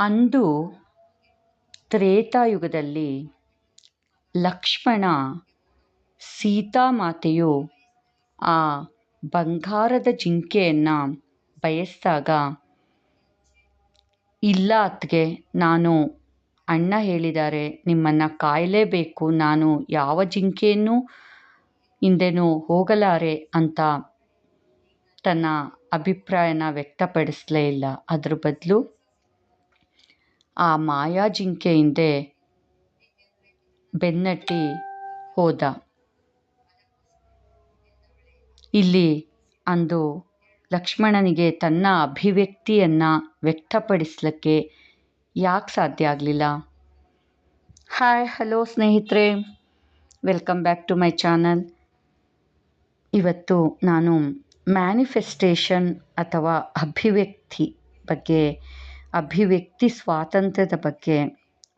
ಅಂದು ತ್ರೇತಾಯುಗದಲ್ಲಿ ಲಕ್ಷ್ಮಣ ಸೀತಾಮಾತೆಯು ಆ ಬಂಗಾರದ ಜಿಂಕೆಯನ್ನು ಬಯಸಿದಾಗ, ಇಲ್ಲ ಅತ್ತಿಗೆ, ನಾನು ಅಣ್ಣ ಹೇಳಿದ್ದಾರೆ ನಿಮ್ಮನ್ನು ಕಾಯಲೇಬೇಕು, ನಾನು ಯಾವ ಜಿಂಕೆಯನ್ನು ಹಿಂದೆನೂ ಹೋಗಲಾರೆ ಅಂತ ತನ್ನ ಅಭಿಪ್ರಾಯನ ವ್ಯಕ್ತಪಡಿಸಲೇ ಇಲ್ಲ. ಅದ್ರ ಬದಲು ಆ ಮಾಯಾ ಜಿಂಕೆ ಹಿಂದೆ ಬೆನ್ನಟ್ಟಿ ಹೋದ. ಇಲ್ಲಿ ಅಂದು ಲಕ್ಷ್ಮಣನಿಗೆ ತನ್ನ ಅಭಿವ್ಯಕ್ತಿಯನ್ನು ವ್ಯಕ್ತಪಡಿಸಲಿಕ್ಕೆ ಯಾಕೆ ಸಾಧ್ಯ ಆಗಲಿಲ್ಲ? ಹಾಯ್, ಹಲೋ ಸ್ನೇಹಿತರೆ, welcome back to my channel. ಇವತ್ತು ನಾನು ಮ್ಯಾನಿಫೆಸ್ಟೇಷನ್ ಅಥವಾ ಅಭಿವ್ಯಕ್ತಿ ಸ್ವಾತಂತ್ರ್ಯದ ಬಗ್ಗೆ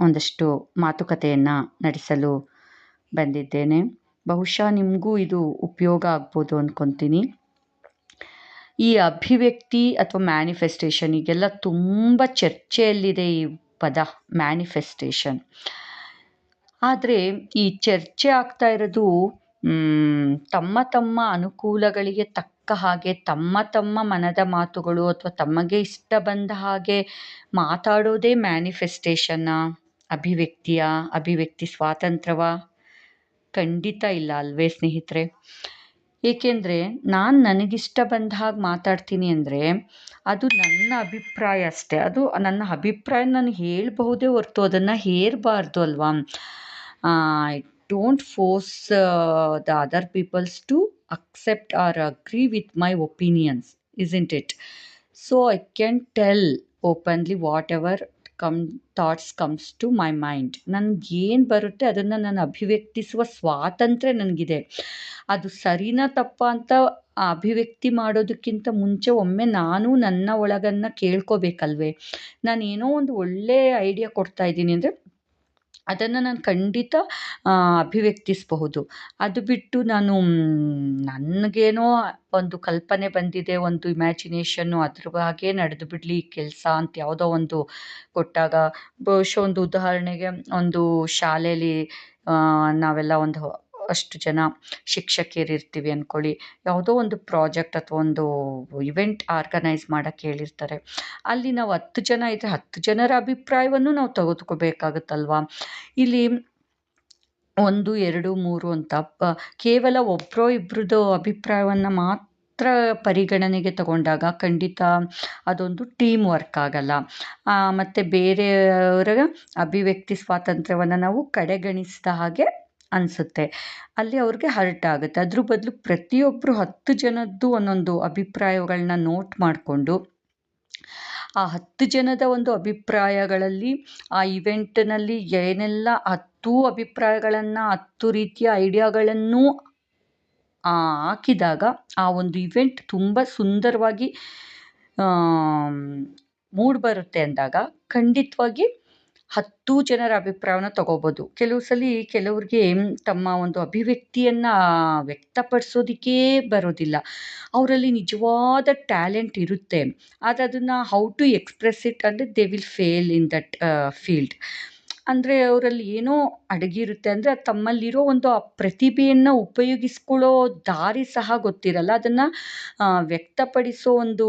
ಒಂದಷ್ಟು ಮಾತುಕತೆಯನ್ನು ನಡೆಸಲು ಬಂದಿದ್ದೇನೆ. ಬಹುಶಃ ನಿಮಗೂ ಇದು ಉಪಯೋಗ ಆಗ್ಬೋದು ಅಂದ್ಕೊತೀನಿ. ಈ ಅಭಿವ್ಯಕ್ತಿ ಅಥವಾ ಮ್ಯಾನಿಫೆಸ್ಟೇಷನ್ ಈಗೆಲ್ಲ ತುಂಬ ಚರ್ಚೆಯಲ್ಲಿದೆ ಈ ಪದ ಮ್ಯಾನಿಫೆಸ್ಟೇಷನ್. ಆದರೆ ಈ ಚರ್ಚೆ ಆಗ್ತಾ ಇರೋದು ತಮ್ಮ ತಮ್ಮ ಅನುಕೂಲಗಳಿಗೆ ತಕ್ಕ ಹಾಗೆ ತಮ್ಮ ಮನದ ಮಾತುಗಳು ಅಥವಾ ತಮಗೆ ಇಷ್ಟ ಬಂದ ಹಾಗೆ ಮಾತಾಡೋದೇ ಮ್ಯಾನಿಫೆಸ್ಟೇಷನ್ನ, ಅಭಿವ್ಯಕ್ತಿ ಸ್ವಾತಂತ್ರ್ಯವ? ಖಂಡಿತ ಇಲ್ಲ ಅಲ್ವೇ ಸ್ನೇಹಿತರೆ? ಏಕೆಂದರೆ ನಾನು ನನಗಿಷ್ಟ ಬಂದ ಹಾಗೆ ಮಾತಾಡ್ತೀನಿ ಅಂದರೆ ಅದು ನನ್ನ ಅಭಿಪ್ರಾಯ ಅಷ್ಟೇ. ಅದು ನನ್ನ ಅಭಿಪ್ರಾಯ ನಾನು ಹೇಳಬಹುದೇ ಹೊರತು ಅದನ್ನು ಹೇರಬಾರ್ದು ಅಲ್ವಾ? I don't force the other peoples to accept or agree with my opinions, isn't it? So I can tell openly whatever thoughts comes to my mind. ನನಗೇನು ಬರುತ್ತೆ ಅದನ್ನು ನಾನು ಅಭಿವ್ಯಕ್ತಿಸುವ ಸ್ವಾತಂತ್ರ್ಯ ನನಗಿದೆ. ಅದು ಸರಿನಾ ತಪ್ಪಾ ಅಂತ ಅಭಿವ್ಯಕ್ತಿ ಮಾಡೋದಕ್ಕಿಂತ ಮುಂಚೆ ಒಮ್ಮೆ ನಾನು ನನ್ನ ಒಳಗನ್ನು ಕೇಳ್ಕೋಬೇಕಲ್ವೇ? ನಾನೇನೋ ಒಂದು ಒಳ್ಳೆಯ ಐಡಿಯಾ ಕೊಡ್ತಾ ಇದ್ದೀನಿ ಅಂದರೆ ಅದನ್ನು ನಾನು ಖಂಡಿತ ಅಭಿವ್ಯಕ್ತಿಸಬಹುದು. ಅದು ಬಿಟ್ಟು ನಾನು ನನಗೇನೋ ಒಂದು ಕಲ್ಪನೆ ಬಂದಿದೆ, ಒಂದು ಇಮ್ಯಾಜಿನೇಷನ್ನು, ಅದ್ರ ಹಾಗೆ ನಡೆದು ಬಿಡಲಿ ಕೆಲಸ ಅಂತ ಯಾವುದೋ ಒಂದು ಕೊಟ್ಟಾಗ, ಬಹುಶಃ ಒಂದು ಉದಾಹರಣೆಗೆ ಒಂದು ಶಾಲೆಯಲ್ಲಿ ನಾವೆಲ್ಲ ಒಂದು ಅಷ್ಟು ಜನ ಶಿಕ್ಷಕಿಯರು ಇರ್ತೀವಿ ಅಂದ್ಕೊಳ್ಳಿ. ಯಾವುದೋ ಒಂದು ಪ್ರಾಜೆಕ್ಟ್ ಅಥವಾ ಒಂದು ಇವೆಂಟ್ ಆರ್ಗನೈಸ್ ಮಾಡೋಕ್ಕೆ ಹೇಳಿರ್ತಾರೆ. ಅಲ್ಲಿ ನಾವು 10 ಜನ ಇದ್ದರೆ 10 ಜನರ ಅಭಿಪ್ರಾಯವನ್ನು ನಾವು ತೆಗೆದುಕೋಬೇಕಾಗುತ್ತಲ್ವಾ? ಇಲ್ಲಿ 1, 2, 3 ಅಂತ ಕೇವಲ ಒಬ್ಬರೋ ಇಬ್ಬರದ್ದು ಅಭಿಪ್ರಾಯವನ್ನು ಮಾತ್ರ ಪರಿಗಣನೆಗೆ ತಗೊಂಡಾಗ ಖಂಡಿತ ಅದೊಂದು ಟೀಮ್ ವರ್ಕ್ ಆಗಲ್ಲ. ಮತ್ತು ಬೇರೆಯವರ ಅಭಿವ್ಯಕ್ತಿ ಸ್ವಾತಂತ್ರ್ಯವನ್ನು ನಾವು ಕಡೆಗಣಿಸಿದ ಹಾಗೆ ಅನಿಸುತ್ತೆ. ಅಲ್ಲಿ ಅವ್ರಿಗೆ ಹರ್ಟ್ ಆಗುತ್ತೆ. ಅದ್ರ ಬದಲು ಪ್ರತಿಯೊಬ್ಬರು 10 ಜನದ್ದು ಒಂದೊಂದು ಅಭಿಪ್ರಾಯಗಳನ್ನ ನೋಟ್ ಮಾಡಿಕೊಂಡು ಆ 10 ಜನದ ಒಂದು ಅಭಿಪ್ರಾಯಗಳಲ್ಲಿ ಆ ಇವೆಂಟ್ನಲ್ಲಿ ಏನೆಲ್ಲ 10 ಅಭಿಪ್ರಾಯಗಳನ್ನು 10 ರೀತಿಯ ಐಡಿಯಾಗಳನ್ನು ಹಾಕಿದಾಗ ಆ ಒಂದು ಇವೆಂಟ್ ತುಂಬ ಸುಂದರವಾಗಿ ಮೂಡಿಬರುತ್ತೆ ಅಂದಾಗ ಖಂಡಿತವಾಗಿ 10 ಜನರ ಅಭಿಪ್ರಾಯವನ್ನು ತಗೋಬೋದು. ಕೆಲವು ಸಲ ಕೆಲವ್ರಿಗೆ ತಮ್ಮ ಒಂದು ಅಭಿವ್ಯಕ್ತಿಯನ್ನು ವ್ಯಕ್ತಪಡಿಸೋದಕ್ಕೇ ಬರೋದಿಲ್ಲ. ಅವರಲ್ಲಿ ನಿಜವಾದ ಟ್ಯಾಲೆಂಟ್ ಇರುತ್ತೆ, ಆದರೆ ಅದನ್ನು ಹೌ ಟು ಎಕ್ಸ್ಪ್ರೆಸ್ ಇಟ್ ಅಂದರೆ they will fail in that field. ಅಂದರೆ ಅವರಲ್ಲಿ ಏನೋ ಅಡಗಿರುತ್ತೆ, ಅಂದರೆ ತಮ್ಮಲ್ಲಿರೋ ಒಂದು ಆ ಪ್ರತಿಭೆಯನ್ನು ಉಪಯೋಗಿಸ್ಕೊಳ್ಳೋ ದಾರಿ ಸಹ ಗೊತ್ತಿರಲ್ಲ. ಅದನ್ನು ವ್ಯಕ್ತಪಡಿಸೋ ಒಂದು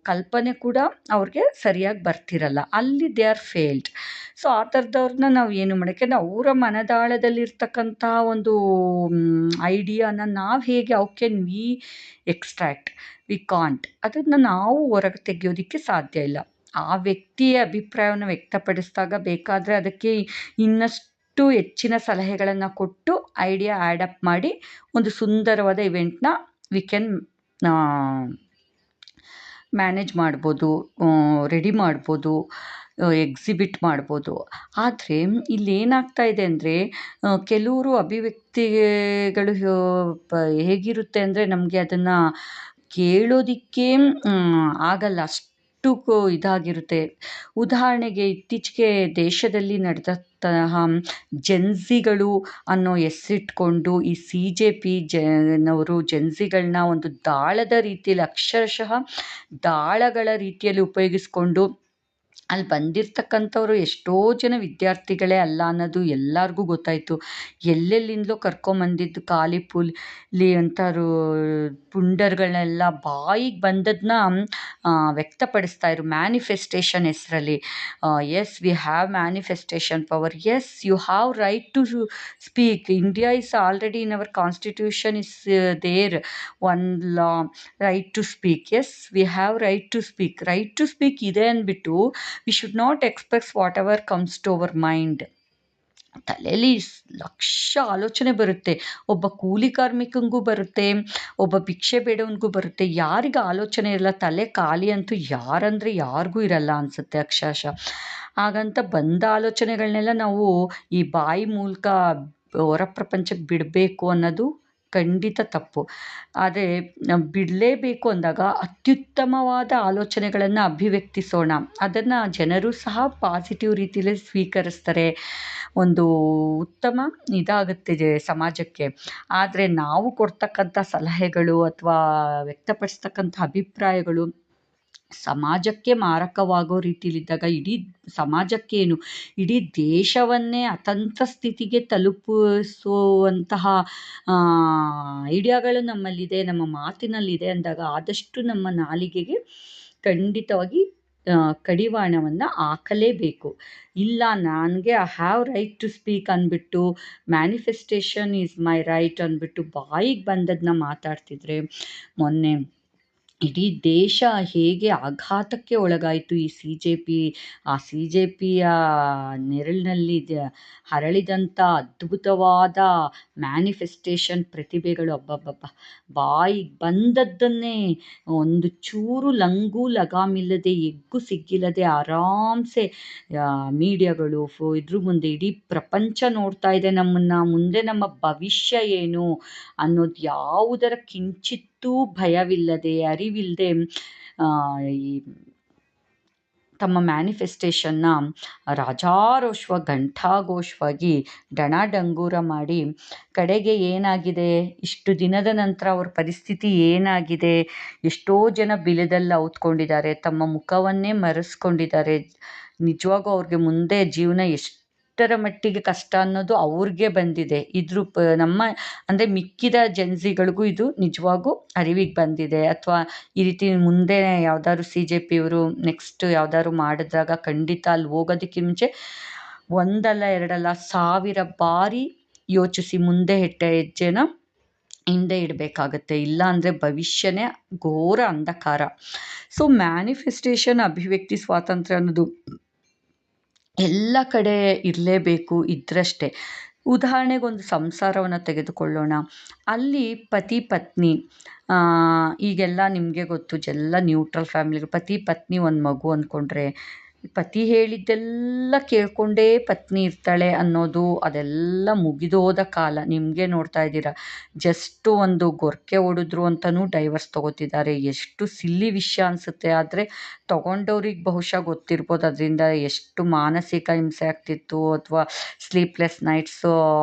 ಕಲ್ಪನೆ ಕೂಡ ಅವ್ರಿಗೆ ಸರಿಯಾಗಿ ಬರ್ತಿರಲ್ಲ. ಅಲ್ಲಿ ದೇ ಆರ್ ಫೇಲ್ಡ್. ಸೊ ಆ ಥರದವ್ರನ್ನ ನಾವು ಏನು ಮಾಡೋಕ್ಕೆ, ಅವರ ಮನದಾಳದಲ್ಲಿರ್ತಕ್ಕಂಥ ಒಂದು ಐಡಿಯಾನ ನಾವು ಹೇಗೆ how can we extract? We can't. ಅದನ್ನು ನಾವು ಹೊರಗೆ ತೆಗೆಯೋದಕ್ಕೆ ಸಾಧ್ಯ ಇಲ್ಲ. ಆ ವ್ಯಕ್ತಿಯ ಅಭಿಪ್ರಾಯವನ್ನು ವ್ಯಕ್ತಪಡಿಸಿದಾಗ ಬೇಕಾದರೆ ಅದಕ್ಕೆ ಇನ್ನಷ್ಟು ಹೆಚ್ಚಿನ ಸಲಹೆಗಳನ್ನು ಕೊಟ್ಟು ಐಡಿಯಾ ಆ್ಯಡಪ್ ಮಾಡಿ ಒಂದು ಸುಂದರವಾದ ಇವೆಂಟ್ನ ವಿ ಕ್ಯಾನ್ ಮ್ಯಾನೇಜ್ ಮಾಡ್ಬೋದು, ರೆಡಿ ಮಾಡ್ಬೋದು, ಎಕ್ಸಿಬಿಟ್ ಮಾಡ್ಬೋದು. ಆದರೆ ಇಲ್ಲೇನಾಗ್ತಾ ಇದೆ ಅಂದರೆ ಕೆಲವರು ಅಭಿವ್ಯಕ್ತಿಗಳು ಹೇಗಿರುತ್ತೆ ಅಂದರೆ ನಮಗೆ ಅದನ್ನು ಕೇಳೋದಕ್ಕೆ ಆಗಲ್ಲ, ಅಷ್ಟು ಇದಾಗಿರುತ್ತೆ. ಉದಾಹರಣೆಗೆ ಇತ್ತೀಚೆಗೆ ದೇಶದಲ್ಲಿ ನಡೆದಂತಹ ಜೆನ್ಸಿಗಳು ಅನ್ನೋ ಹೆಸರಿಟ್ಕೊಂಡು ಈ CJP ನವರು ಜೆನ್ಸಿಗಳನ್ನ ಒಂದು ದಾಳದ ರೀತಿಯಲ್ಲಿ, ಅಕ್ಷರಶಃ ದಾಳಗಳ ರೀತಿಯಲ್ಲಿ ಉಪಯೋಗಿಸ್ಕೊಂಡು ಅಲ್ಲಿ ಬಂದಿರ್ತಕ್ಕಂಥವ್ರು ಎಷ್ಟೋ ಜನ ವಿದ್ಯಾರ್ಥಿಗಳೇ ಅಲ್ಲ ಅನ್ನೋದು ಎಲ್ಲರಿಗೂ ಗೊತ್ತಾಯಿತು. ಎಲ್ಲೆಲ್ಲಿಂದಲೋ ಕರ್ಕೊಂಬಂದಿದ್ದು ಖಾಲಿ ಪುಲಿ ಅಂತಾರು ಪುಂಡರ್ಗಳನ್ನೆಲ್ಲ ಬಾಯಿಗೆ ಬಂದದನ್ನ ವ್ಯಕ್ತಪಡಿಸ್ತಾ ಇದ್ರು ಮ್ಯಾನಿಫೆಸ್ಟೇಷನ್ ಹೆಸರಲ್ಲಿ. Yes we have manifestation power. Yes you have right to speak. India is already in our constitution is there one law right to speak. Yes we have right to speak. Right to speak ಇದೆ ಅಂದ್ಬಿಟ್ಟು we should not express whatever comes to our mind. ತಲೆಯಲ್ಲಿ ಲಕ್ಷ ಆಲೋಚನೆ ಬರುತ್ತೆ. ಒಬ್ಬ ಕೂಲಿ ಕಾರ್ಮಿಕನಿಗೂ ಬರುತ್ತೆ, ಒಬ್ಬ ಭಿಕ್ಷೆ ಬೇಡವನಿಗೂ ಬರುತ್ತೆ. ಯಾರಿಗೆ ಆಲೋಚನೆ ಇರಲ್ಲ, ತಲೆ ಖಾಲಿ ಅಂತೂ ಯಾರಂದರೆ ಯಾರಿಗೂ ಇರಲ್ಲ ಅನಿಸುತ್ತೆ ಅಕ್ಷರಶಃ. ಹಾಗಂತ ಬಂದ ಆಲೋಚನೆಗಳನ್ನೆಲ್ಲ ನಾವು ಈ ಬಾಯಿ ಮೂಲಕ ಹೊರ ಪ್ರಪಂಚಕ್ಕೆ ಬಿಡಬೇಕು ಅನ್ನೋದು ಖಂಡಿತ ತಪ್ಪು. ಆದರೆ ಬಿಡಲೇಬೇಕು ಅಂದಾಗ ಅತ್ಯುತ್ತಮವಾದ ಆಲೋಚನೆಗಳನ್ನು ಅಭಿವ್ಯಕ್ತಿಸೋಣ. ಅದನ್ನು ಜನರು ಸಹ ಪಾಸಿಟಿವ್ ರೀತಿಯಲ್ಲೇ ಸ್ವೀಕರಿಸ್ತಾರೆ. ಒಂದು ಉತ್ತಮ ಇದಾಗುತ್ತೆ ಸಮಾಜಕ್ಕೆ. ಆದರೆ ನಾವು ಕೊಡ್ತಕ್ಕಂಥ ಸಲಹೆಗಳು ಅಥವಾ ವ್ಯಕ್ತಪಡಿಸ್ತಕ್ಕಂಥ ಅಭಿಪ್ರಾಯಗಳು ಸಮಾಜಕ್ಕೆ ಮಾರಕವಾಗೋ ರೀತಿಲಿದ್ದಾಗ ಇಡೀ ಸಮಾಜಕ್ಕೇನು ಇಡೀ ದೇಶವನ್ನೇ ಅತಂತ್ರ ಸ್ಥಿತಿಗೆ ತಲುಪಿಸುವಂತಹ ಐಡಿಯಾಗಳು ನಮ್ಮಲ್ಲಿದೆ, ನಮ್ಮ ಮಾತಿನಲ್ಲಿದೆ ಅಂದಾಗ ಆದಷ್ಟು ನಮ್ಮ ನಾಲಿಗೆಗೆ ಖಂಡಿತವಾಗಿ ಕಡಿವಾಣವನ್ನು ಹಾಕಲೇಬೇಕು. ಇಲ್ಲ ನನಗೆ I have right to speak ಅಂದ್ಬಿಟ್ಟು ಮ್ಯಾನಿಫೆಸ್ಟೇಷನ್ ಈಸ್ ಮೈ ರೈಟ್ ಅಂದ್ಬಿಟ್ಟು ಬಾಯಿಗೆ ಬಂದದನ್ನ ಮಾತಾಡ್ತಿದ್ರೆ ಮೊನ್ನೆ ಇಡೀ ದೇಶ ಹೇಗೆ ಆಘಾತಕ್ಕೆ ಒಳಗಾಯಿತು. ಈ ಸಿ ಜೆ ಪಿಯ ನೆರಳಿನಲ್ಲಿ ಹರಳಿದಂಥ ಅದ್ಭುತವಾದ ಮ್ಯಾನಿಫೆಸ್ಟೇಷನ್ ಪ್ರತಿಭೆಗಳು ಅಬ್ಬಬ್ಬಬ್ಬ ಬಾಯಿಗೆ ಬಂದದ್ದನ್ನೇ ಒಂದು ಚೂರು ಲಂಗೂ ಲಗಾಮಿಲ್ಲದೆ ಎಗ್ಗು ಸಿಗ್ಗಿಲ್ಲದೆ ಆರಾಮ್ಸೆ ಮೀಡಿಯಾಗಳು ಇದ್ರ ಮುಂದೆ ಇಡೀ ಪ್ರಪಂಚ ನೋಡ್ತಾ ಇದೆ ನಮ್ಮನ್ನು. ಮುಂದೆ ನಮ್ಮ ಭವಿಷ್ಯ ಏನು ಅನ್ನೋದು ಯಾವುದರ ಕಿಂಚಿತ್ತೂ ಭಯವಿಲ್ಲದೆ ಅರಿವಿಲ್ಲದೆ ಈ ತಮ್ಮ ಮ್ಯಾನಿಫೆಸ್ಟೇಷನ್ನ ರಾಜಾರೋಷವಾಗಿ ಘಂಟಾಘೋಷವಾಗಿ ಡಣಡಂಗೂರ ಮಾಡಿ ಕಡೆಗೆ ಏನಾಗಿದೆ, ಇಷ್ಟು ದಿನದ ನಂತರ ಅವ್ರ ಪರಿಸ್ಥಿತಿ ಏನಾಗಿದೆ, ಎಷ್ಟೋ ಜನ ಬಿಲದಲ್ಲಿ ಔತ್ಕೊಂಡಿದ್ದಾರೆ, ತಮ್ಮ ಮುಖವನ್ನೇ ಮರೆಸ್ಕೊಂಡಿದ್ದಾರೆ. ನಿಜವಾಗೂ ಅವ್ರಿಗೆ ಮುಂದೆ ಜೀವನ ಎಷ್ಟರ ಮಟ್ಟಿಗೆ ಕಷ್ಟ ಅನ್ನೋದು ಅವ್ರಿಗೆ ಬಂದಿದೆ. ಇದ್ರ ನಮ್ಮ ಅಂದರೆ ಮಿಕ್ಕಿದ ಜನ್ಸಿಗಳಿಗೂ ಇದು ನಿಜವಾಗೂ ಅರಿವಿಗೆ ಬಂದಿದೆ. ಅಥವಾ ಈ ರೀತಿ ಮುಂದೆ ಯಾವ್ದಾದ್ರು CJP ಇವರು ನೆಕ್ಸ್ಟ್ ಯಾವ್ದಾದ್ರು ಮಾಡಿದಾಗ ಖಂಡಿತ ಅಲ್ಲಿ ಹೋಗೋದಕ್ಕೆ ಮುಂಚೆ ಒಂದಲ್ಲ ಎರಡಲ್ಲ 1000 ಬಾರಿ ಯೋಚಿಸಿ ಮುಂದೆ ಹೆಜ್ಜೆನ ಹಿಂದೆ ಇಡಬೇಕಾಗತ್ತೆ. ಇಲ್ಲ ಅಂದರೆ ಭವಿಷ್ಯನೇ ಘೋರ ಅಂಧಕಾರ. ಸೊ ಮ್ಯಾನಿಫೆಸ್ಟೇಷನ್ ಅಭಿವ್ಯಕ್ತಿ ಸ್ವಾತಂತ್ರ್ಯ ಅನ್ನೋದು ಎಲ್ಲ ಕಡೆ ಇರಲೇಬೇಕು, ಇದ್ರಷ್ಟೇ. ಉದಾಹರಣೆಗೊಂದು ಸಂಸಾರವನ್ನು ತೆಗೆದುಕೊಳ್ಳೋಣ. ಅಲ್ಲಿ ಪತಿ ಪತ್ನಿ ಈಗೆಲ್ಲ ನಿಮಗೆ ಗೊತ್ತು, ಎಲ್ಲ ನ್ಯೂಟ್ರಲ್ ಫ್ಯಾಮಿಲಿಗಳು, ಪತಿ ಪತ್ನಿ ಒಂದು ಮಗು ಅಂದ್ಕೊಂಡ್ರೆ ಪತಿ ಹೇಳಿದ್ದೆಲ್ಲ ಕೇಳ್ಕೊಂಡೇ ಪತ್ನಿ ಇರ್ತಾಳೆ ಅನ್ನೋದು ಅದೆಲ್ಲ ಮುಗಿದೋದ ಕಾಲ. ನಿಮಗೆ ನೋಡ್ತಾ ಇದ್ದೀರಾ, ಜಸ್ಟು ಒಂದು ಗೊರಕೆ ಹೊಡೆದ್ರು ಅಂತಲೂ ಡೈವರ್ಸ್ ತೊಗೋತಿದ್ದಾರೆ. ಎಷ್ಟು ಸಿಲ್ಲಿ ವಿಷಯ ಅನಿಸುತ್ತೆ. ಆದರೆ ತೊಗೊಂಡವ್ರಿಗೆ ಬಹುಶಃ ಗೊತ್ತಿರ್ಬೋದು ಅದರಿಂದ ಎಷ್ಟು ಮಾನಸಿಕ ಹಿಂಸೆ ಆಗ್ತಿತ್ತು, ಅಥವಾ ಸ್ಲೀಪ್ಲೆಸ್ ನೈಟ್ಸು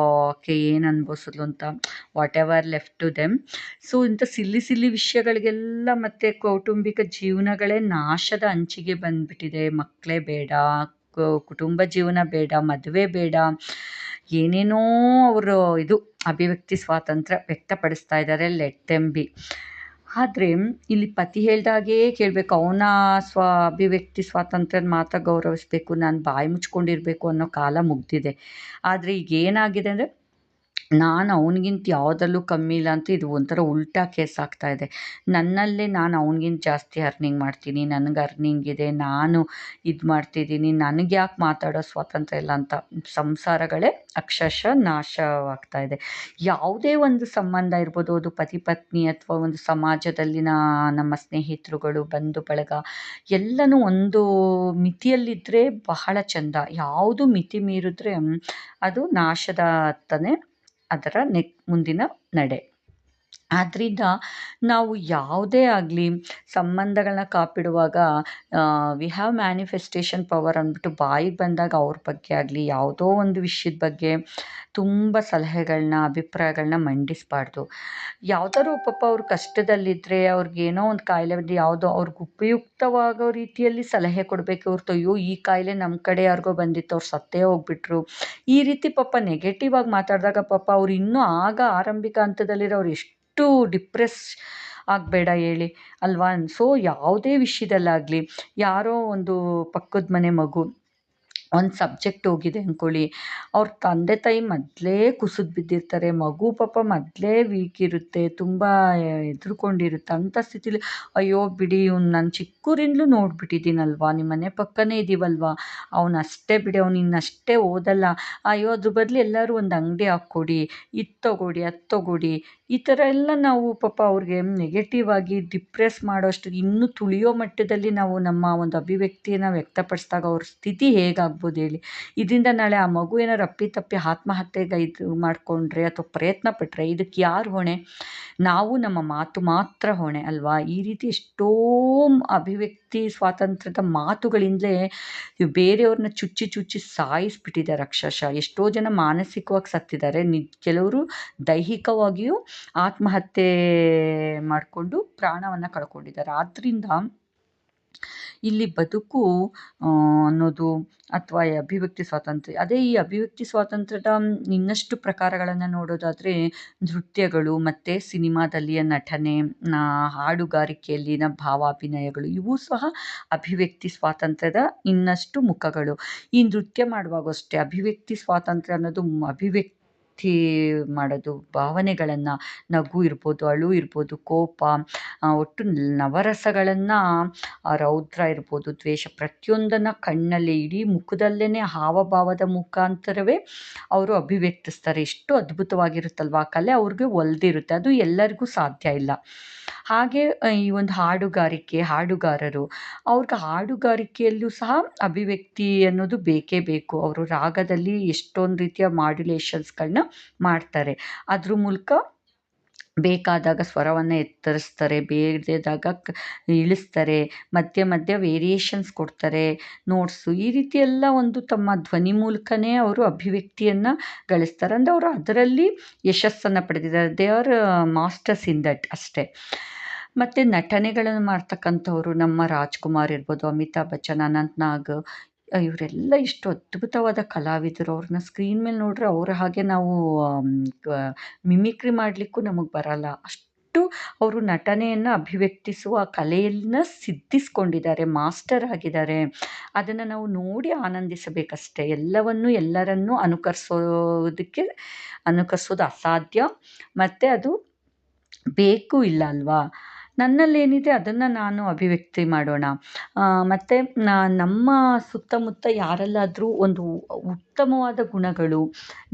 ಆಕೆ ಏನು ಅನುಭವಿಸಿದ್ಲು ಅಂತ, whatever left to them. So ಇಂಥ ಸಿಲ್ಲಿ ವಿಷಯಗಳಿಗೆಲ್ಲ ಮತ್ತು ಕೌಟುಂಬಿಕ ಜೀವನಗಳೇ ನಾಶದ ಅಂಚಿಗೆ ಬಂದುಬಿಟ್ಟಿದೆ. ಮಕ್ಕಳೇ ಬೇಡ, ಕುಟುಂಬ ಜೀವನ ಬೇಡ, ಮದುವೆ ಬೇಡ, ಏನೇನೋ ಅವರು ಇದು ಅಭಿವ್ಯಕ್ತಿ ಸ್ವಾತಂತ್ರ್ಯ ವ್ಯಕ್ತಪಡಿಸ್ತಾ ಇದ್ದಾರೆ. Let them B. ಆದರೆ ಇಲ್ಲಿ ಪತಿ ಹೇಳ್ದಾಗೇ ಕೇಳಬೇಕು, ಅವನ ಅಭಿವ್ಯಕ್ತಿ ಸ್ವಾತಂತ್ರ್ಯದ ಮಾತ್ರ ಗೌರವಿಸಬೇಕು, ನಾನು ಬಾಯಿ ಮುಚ್ಕೊಂಡಿರಬೇಕು ಅನ್ನೋ ಕಾಲ ಮುಗ್ದಿದೆ. ಆದರೆ ಈಗ ಏನಾಗಿದೆ ಅಂದರೆ ನಾನು ಅವನಿಗಿಂತ ಯಾವುದರಲ್ಲೂ ಕಮ್ಮಿ ಇಲ್ಲ ಅಂತ ಇದು ಒಂಥರ ಉಲ್ಟಾ ಕೇಸ್ ಆಗ್ತಾಯಿದೆ. ನನ್ನಲ್ಲೇ ನಾನು ಅವನಿಗಿಂತ ಜಾಸ್ತಿ ಅರ್ನಿಂಗ್ ಮಾಡ್ತೀನಿ, ನನಗೆ ಅರ್ನಿಂಗ್ ಇದೆ, ನಾನು ಇದು ಮಾಡ್ತಿದ್ದೀನಿ, ನನಗೆ ಯಾಕೆ ಮಾತಾಡೋ ಸ್ವಾತಂತ್ರ್ಯ ಇಲ್ಲ ಅಂತ ಸಂಸಾರಗಳೇ ಅಕ್ಷರಶಃ ನಾಶವಾಗ್ತಾಯಿದೆ. ಯಾವುದೇ ಒಂದು ಸಂಬಂಧ ಇರ್ಬೋದು, ಅದು ಪತಿ ಪತ್ನಿ ಅಥವಾ ಒಂದು ಸಮಾಜದಲ್ಲಿನ ನಮ್ಮ ಸ್ನೇಹಿತರುಗಳು, ಬಂಧು ಬಳಗ, ಎಲ್ಲನೂ ಒಂದು ಮಿತಿಯಲ್ಲಿದ್ದರೆ ಬಹಳ ಚೆಂದ. ಯಾವುದು ಮಿತಿ ಮೀರಿದ್ರೆ ಅದು ನಾಶದ ಹತ್ತನೇ ಅದರ ಮುಂದಿನ ನಡೆ. ಆದ್ದರಿಂದ ನಾವು ಯಾವುದೇ ಆಗಲಿ ಸಂಬಂಧಗಳನ್ನ ಕಾಪಿಡುವಾಗ ವಿ ಹ್ಯಾವ್ ಮ್ಯಾನಿಫೆಸ್ಟೇಷನ್ ಪವರ್ ಅಂದ್ಬಿಟ್ಟು ಬಾಯಿಗೆ ಬಂದಾಗ ಅವ್ರ ಬಗ್ಗೆ ಆಗಲಿ ಯಾವುದೋ ಒಂದು ವಿಷಯದ ಬಗ್ಗೆ ತುಂಬ ಸಲಹೆಗಳನ್ನ ಅಭಿಪ್ರಾಯಗಳನ್ನ ಮಂಡಿಸಬಾರ್ದು. ಯಾವ್ದಾದ್ರು ಪಾಪ ಅವ್ರು ಕಷ್ಟದಲ್ಲಿದ್ದರೆ ಅವ್ರಿಗೇನೋ ಒಂದು ಕಾಯಿಲೆ ಬಂದು ಯಾವುದೋ ಅವ್ರಿಗೆ ಉಪಯುಕ್ತವಾಗೋ ರೀತಿಯಲ್ಲಿ ಸಲಹೆ ಕೊಡಬೇಕು ಹೊರ್ತು ಅಯ್ಯೋ ಈ ಕಾಯಿಲೆ ನಮ್ಮ ಕಡೆ ಯಾರಿಗೋ ಬಂದಿತ್ತು ಅವ್ರು ಸತ್ತೇ ಹೋಗ್ಬಿಟ್ರು ಈ ರೀತಿ ಪಾಪ ನೆಗೆಟಿವ್ ಆಗಿ ಮಾತಾಡಿದಾಗ ಪಾಪ ಅವ್ರು ಇನ್ನೂ ಆಗ ಆರಂಭಿಕ ಹಂತದಲ್ಲಿರೋರು ಎಷ್ಟು ಡಿಪ್ರೆಸ್ ಆಗಬೇಡ ಹೇಳಿ ಅಲ್ವಾ. ಸೊ ಯಾವುದೇ ವಿಷಯದಲ್ಲಾಗಲಿ ಯಾರೋ ಒಂದು ಪಕ್ಕದ ಮನೆ ಮಗು ಒಂದು ಸಬ್ಜೆಕ್ಟ್ ಹೋಗಿದೆ ಅಂದ್ಕೊಳ್ಳಿ, ಅವ್ರ ತಂದೆ ತಾಯಿ ಮೊದಲೇ ಕುಸಿದು ಬಿದ್ದಿರ್ತಾರೆ, ಮಗು ಪಾಪ ಮೊದಲೇ ವೀಕ್ ಇರುತ್ತೆ, ತುಂಬ ಹೆದ್ರುಕೊಂಡಿರುತ್ತೆ. ಅಂಥ ಸ್ಥಿತಿಲಿ ಅಯ್ಯೋ ಬಿಡಿ ಇವ್ನು ನಾನು ಚಿಕ್ಕೂರಿಂದಲೂ ನೋಡ್ಬಿಟ್ಟಿದ್ದೀನಲ್ವಾ, ನಿಮ್ಮ ಮನೆ ಪಕ್ಕನೇ ಇದ್ದೀವಲ್ವಾ, ಅವನು ಅಷ್ಟೇ ಬಿಡಿ, ಅವ್ನು ಇನ್ನಷ್ಟೇ ಓದಲ್ಲ, ಅಯ್ಯೋ ಅದ್ರ ಬದಲು ಎಲ್ಲರೂ ಒಂದು ಅಂಗಡಿ ಹಾಕ್ಕೊಡಿ, ಇದು ತೊಗೊಡಿ ಅದು ತೊಗೊಡಿ, ಈ ಥರ ಎಲ್ಲ ನಾವು ಪಾಪ ಅವ್ರಿಗೆ ನೆಗೆಟಿವ್ ಆಗಿ ಡಿಪ್ರೆಸ್ ಮಾಡೋಷ್ಟು ಇನ್ನೂ ತುಳಿಯೋ ಮಟ್ಟದಲ್ಲಿ ನಾವು ನಮ್ಮ ಒಂದು ಅಭಿವ್ಯಕ್ತಿಯನ್ನು ವ್ಯಕ್ತಪಡಿಸಿದಾಗ ಅವ್ರ ಸ್ಥಿತಿ ಹೇಗಾಗ್ಬೋದು ಹೇಳಿ. ಇದರಿಂದ ನಾಳೆ ಆ ಮಗು ಏನಾರು ಅಪ್ಪಿತಪ್ಪಿ ಆತ್ಮಹತ್ಯೆಗೆ ಇದು ಮಾಡಿಕೊಂಡ್ರೆ ಅಥವಾ ಪ್ರಯತ್ನ ಪಟ್ಟರೆ ಇದಕ್ಕೆ ಯಾರು ಹೊಣೆ? ನಾವು ನಮ್ಮ ಮಾತು ಮಾತ್ರ ಹೊಣೆ ಅಲ್ವಾ. ಈ ರೀತಿ ಎಷ್ಟೋ ಅಭಿವ್ಯಕ್ತಿ ಸ್ವಾತಂತ್ರ್ಯದ ಮಾತುಗಳಿಂದಲೇ ಬೇರೆಯವ್ರನ್ನ ಚುಚ್ಚಿ ಚುಚ್ಚಿ ಸಾಯಿಸ್ಬಿಟ್ಟಿದ್ದಾರೆ ಅಕ್ಷರಶಃ. ಎಷ್ಟೋ ಜನ ಮಾನಸಿಕವಾಗಿ ಸತ್ತಿದ್ದಾರೆ, ಕೆಲವರು ದೈಹಿಕವಾಗಿಯೂ ಆತ್ಮಹತ್ಯೆ ಮಾಡಿಕೊಂಡು ಪ್ರಾಣವನ್ನು ಕಳ್ಕೊಂಡಿದ್ದಾರೆ. ಆದ್ದರಿಂದ ಇಲ್ಲಿ ಬದುಕು ಅನ್ನೋದು ಅಥವಾ ಈ ಅಭಿವ್ಯಕ್ತಿ ಸ್ವಾತಂತ್ರ್ಯ, ಅದೇ ಈ ಅಭಿವ್ಯಕ್ತಿ ಸ್ವಾತಂತ್ರ್ಯದ ಇನ್ನಷ್ಟು ಪ್ರಕಾರಗಳನ್ನು ನೋಡೋದಾದರೆ ನೃತ್ಯಗಳು ಮತ್ತು ಸಿನಿಮಾದಲ್ಲಿಯ ನಟನೆ, ಹಾಡುಗಾರಿಕೆಯಲ್ಲಿನ ಭಾವಾಭಿನಯಗಳು ಇವು ಸಹ ಅಭಿವ್ಯಕ್ತಿ ಸ್ವಾತಂತ್ರ್ಯದ ಇನ್ನಷ್ಟು ಮುಖಗಳು. ಈ ನೃತ್ಯ ಮಾಡುವಾಗ ಅಷ್ಟೇ ಅಭಿವ್ಯಕ್ತಿ ಸ್ವಾತಂತ್ರ್ಯ ಅನ್ನೋದು ಅಭಿವ್ಯಕ್ತಿ ಮಾಡೋದು, ಭಾವನೆಗಳನ್ನು, ನಗು ಇರ್ಬೋದು, ಅಳು ಇರ್ಬೋದು, ಕೋಪ, ಒಟ್ಟು ನವರಸಗಳನ್ನು, ರೌದ್ರ ಇರ್ಬೋದು, ದ್ವೇಷ, ಪ್ರತಿಯೊಂದನ್ನು ಕಣ್ಣಲ್ಲಿ ಇಡೀ ಮುಖದಲ್ಲೇ ಹಾವಭಾವದ ಮುಖಾಂತರವೇ ಅವರು ಅಭಿವ್ಯಕ್ತಿಸ್ತಾರೆ. ಎಷ್ಟು ಅದ್ಭುತವಾಗಿರುತ್ತಲ್ವ ಆ ಕಲೆ, ಅವ್ರಿಗೆ ಒಲ್ದಿರುತ್ತೆ, ಅದು ಎಲ್ಲರಿಗೂ ಸಾಧ್ಯ ಇಲ್ಲ. ಹಾಗೆ ಈ ಒಂದು ಹಾಡುಗಾರರು, ಅವ್ರಿಗೆ ಹಾಡುಗಾರಿಕೆಯಲ್ಲೂ ಸಹ ಅಭಿವ್ಯಕ್ತಿ ಅನ್ನೋದು ಬೇಕೇ ಬೇಕು. ಅವರು ರಾಗದಲ್ಲಿ ಎಷ್ಟೊಂದು ರೀತಿಯ ಮಾಡ್ಯುಲೇಷನ್ಸ್ಗಳನ್ನ ಮಾಡ್ತಾರೆ, ಅದ್ರ ಮೂಲಕ ಬೇಕಾದಾಗ ಸ್ವರವನ್ನು ಎತ್ತರಿಸ್ತಾರೆ, ಬೇಡದಾಗ ಇಳಿಸ್ತಾರೆ, ಮಧ್ಯೆ ಮಧ್ಯೆ ವೇರಿಯೇಷನ್ಸ್ ಕೊಡ್ತಾರೆ, ನೋಟ್ಸು, ಈ ರೀತಿ ಎಲ್ಲ ಒಂದು ತಮ್ಮ ಧ್ವನಿ ಮೂಲಕನೇ ಅವರು ಅಭಿವ್ಯಕ್ತಿಯನ್ನು ಗಳಿಸ್ತಾರೆ. ಅಂದರೆ ಅವರು ಅದರಲ್ಲಿ ಯಶಸ್ಸನ್ನು ಪಡೆದಿದ್ದಾರೆ, they are masters in that ಅಷ್ಟೇ. ಮತ್ತು ನಟನೆಗಳನ್ನು ಮಾಡ್ತಕ್ಕಂಥವ್ರು ನಮ್ಮ ರಾಜ್ಕುಮಾರ್ ಇರ್ಬೋದು, ಅಮಿತಾಬ್ ಬಚ್ಚನ್, ಅನಂತ್ ನಾಗ್, ಇವರೆಲ್ಲ ಇಷ್ಟು ಅದ್ಭುತವಾದ ಕಲಾವಿದರು. ಅವ್ರನ್ನ ಸ್ಕ್ರೀನ್ ಮೇಲೆ ನೋಡಿದ್ರೆ ಅವ್ರ ಹಾಗೆ ನಾವು ಮಿಮಿಕ್ರಿ ಮಾಡಲಿಕ್ಕೂ ನಮಗೆ ಬರಲ್ಲ, ಅಷ್ಟು ಅವರು ನಟನೆಯನ್ನು ಅಭಿವ್ಯಕ್ತಿಸುವ ಕಲೆಯನ್ನು ಸಿದ್ಧಿಸ್ಕೊಂಡಿದ್ದಾರೆ, ಮಾಸ್ಟರ್ ಆಗಿದ್ದಾರೆ. ಅದನ್ನು ನಾವು ನೋಡಿ ಆನಂದಿಸಬೇಕಷ್ಟೆ. ಎಲ್ಲರನ್ನೂ ಅನುಕರಿಸೋದು ಅಸಾಧ್ಯ, ಮತ್ತು ಅದು ಬೇಕು ಇಲ್ಲ ಅಲ್ವಾ. ನನ್ನಲ್ಲೇನಿದೆ ಅದನ್ನು ನಾನು ಅಭಿವ್ಯಕ್ತಿ ಮಾಡೋಣ. ಮತ್ತು ನಮ್ಮ ಸುತ್ತಮುತ್ತ ಯಾರಲ್ಲಾದರೂ ಒಂದು ಉತ್ತಮವಾದ ಗುಣಗಳು,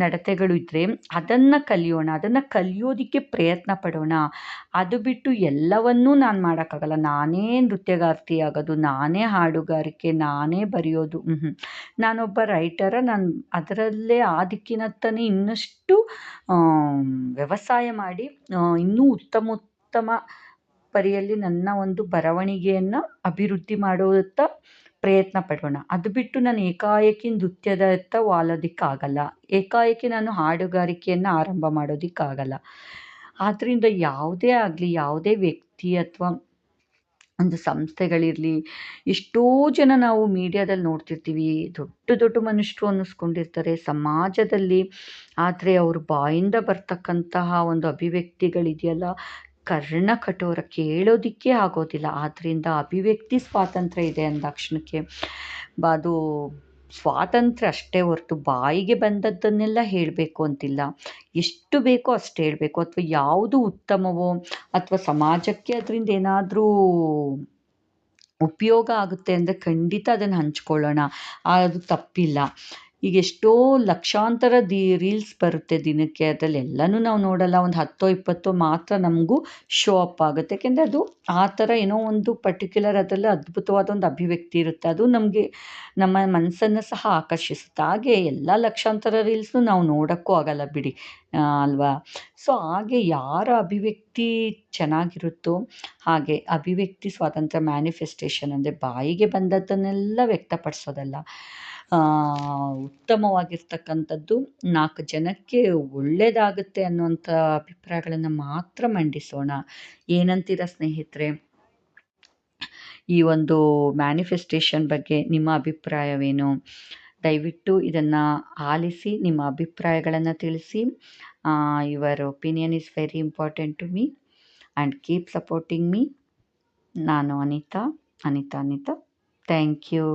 ನಡತೆಗಳು ಇದ್ದರೆ ಅದನ್ನು ಕಲಿಯೋಣ, ಅದನ್ನು ಕಲಿಯೋದಕ್ಕೆ ಪ್ರಯತ್ನ ಪಡೋಣ. ಅದು ಬಿಟ್ಟು ಎಲ್ಲವನ್ನೂ ನಾನು ಮಾಡೋಕ್ಕಾಗಲ್ಲ, ನಾನೇ ನೃತ್ಯಗಾರ್ತಿ ಆಗೋದು, ನಾನೇ ಹಾಡುಗಾರಿಕೆ, ನಾನೇ ಬರೆಯೋದು, ನಾನೊಬ್ಬ ರೈಟರ, ನಾನು ಅದರಲ್ಲೇ ಆ ದಿಕ್ಕಿನತ್ತನೇ ಇನ್ನಷ್ಟು ವ್ಯವಸಾಯ ಮಾಡಿ ಇನ್ನೂ ಉತ್ತಮ ಪರಿಯಲ್ಲಿ ನನ್ನ ಒಂದು ಬರವಣಿಗೆಯನ್ನು ಅಭಿವೃದ್ಧಿ ಮಾಡುತ್ತಾ ಪ್ರಯತ್ನ ಪಡೋಣ. ಅದು ಬಿಟ್ಟು ನಾನು ಏಕಾಏಕಿ ನೃತ್ಯದತ್ತ ವಾಲೋದಕ್ಕಾಗಲ್ಲ, ಏಕಾಏಕಿ ನಾನು ಹಾಡುಗಾರಿಕೆಯನ್ನು ಆರಂಭ ಮಾಡೋದಕ್ಕಾಗಲ್ಲ. ಆದ್ದರಿಂದ ಯಾವುದೇ ಆಗಲಿ, ಯಾವುದೇ ವ್ಯಕ್ತಿ ಅಥವಾ ಒಂದು ಸಂಸ್ಥೆಗಳಿರಲಿ, ಎಷ್ಟೋ ಜನ ನಾವು ಮೀಡಿಯಾದಲ್ಲಿ ನೋಡ್ತಿರ್ತೀವಿ, ದೊಡ್ಡ ಮನುಷ್ಯರು ಅನ್ನಿಸ್ಕೊಂಡಿರ್ತಾರೆ ಸಮಾಜದಲ್ಲಿ, ಆದರೆ ಅವ್ರ ಬಾಯಿಂದ ಬರ್ತಕ್ಕಂತಹ ಒಂದು ಅಭಿವ್ಯಕ್ತಿಗಳಿದೆಯಲ್ಲ, ಕರ್ಣ ಕಠೋರ, ಕೇಳೋದಕ್ಕೆ ಆಗೋದಿಲ್ಲ. ಆದ್ದರಿಂದ ಅಭಿವ್ಯಕ್ತಿ ಸ್ವಾತಂತ್ರ್ಯ ಇದೆ ಅಂದಾಕ್ಷಣಕ್ಕೆ ಅದು ಸ್ವಾತಂತ್ರ್ಯ ಅಷ್ಟೇ ಹೊರತು ಬಾಯಿಗೆ ಬಂದದ್ದನ್ನೆಲ್ಲ ಹೇಳಬೇಕು ಅಂತಿಲ್ಲ. ಎಷ್ಟು ಬೇಕೋ ಅಷ್ಟು ಹೇಳಬೇಕು, ಅಥವಾ ಯಾವುದು ಉತ್ತಮವೋ ಅಥವಾ ಸಮಾಜಕ್ಕೆ ಅದರಿಂದ ಏನಾದರೂ ಉಪಯೋಗ ಆಗುತ್ತೆ ಅಂದರೆ ಖಂಡಿತ ಅದನ್ನು ಹಂಚ್ಕೊಳ್ಳೋಣ, ಅದು ತಪ್ಪಿಲ್ಲ. ಈಗ ಎಷ್ಟೋ ಲಕ್ಷಾಂತರ ರೀಲ್ಸ್ ಬರುತ್ತೆ ದಿನಕ್ಕೆ, ಅದರಲ್ಲಿ ಎಲ್ಲನೂ ನಾವು ನೋಡಲ್ಲ. ಒಂದು 10-20 ಮಾತ್ರ ನಮಗೂ ಶೋ ಅಪ್ ಆಗುತ್ತೆ. ಯಾಕೆಂದರೆ ಅದು ಆ ಥರ ಏನೋ ಒಂದು ಪರ್ಟಿಕ್ಯುಲರ್ ಅದರಲ್ಲಿ ಅದ್ಭುತವಾದ ಒಂದು ಅಭಿವ್ಯಕ್ತಿ ಇರುತ್ತೆ. ಅದು ನಮಗೆ ನಮ್ಮ ಮನಸ್ಸನ್ನು ಸಹ ಆಕರ್ಷಿಸುತ್ತೆ. ಹಾಗೆ ಎಲ್ಲ ಲಕ್ಷಾಂತರ ರೀಲ್ಸ್ನು ನಾವು ನೋಡೋಕ್ಕೂ ಆಗಲ್ಲ ಬಿಡಿ, ಅಲ್ವಾ? ಸೊ ಹಾಗೆ ಯಾರ ಅಭಿವ್ಯಕ್ತಿ ಚೆನ್ನಾಗಿರುತ್ತೋ ಹಾಗೆ ಅಭಿವ್ಯಕ್ತಿ ಸ್ವಾತಂತ್ರ್ಯ ಮ್ಯಾನಿಫೆಸ್ಟೇಷನ್ ಅಂದರೆ ಬಾಯಿಗೆ ಬಂದದ್ದನ್ನೆಲ್ಲ ವ್ಯಕ್ತಪಡಿಸೋದಲ್ಲ, ಉತ್ತಮವಾಗಿರ್ತಕ್ಕಂಥದ್ದು 4 ಜನಕ್ಕೆ ಒಳ್ಳೆಯದಾಗುತ್ತೆ ಅನ್ನುವಂಥ ಅಭಿಪ್ರಾಯಗಳನ್ನು ಮಾತ್ರ ಮಂಡಿಸೋಣ. ಏನಂತೀರ ಸ್ನೇಹಿತರೆ? ಈ ಒಂದು ಮ್ಯಾನಿಫೆಸ್ಟೇಷನ್ ಬಗ್ಗೆ ನಿಮ್ಮ ಅಭಿಪ್ರಾಯವೇನು? ದಯವಿಟ್ಟು ಇದನ್ನು ಆಲಿಸಿ ನಿಮ್ಮ ಅಭಿಪ್ರಾಯಗಳನ್ನು ತಿಳಿಸಿ. Your opinion is very important to me and keep supporting me. ನಾನು ಅನಿತಾ. Thank you.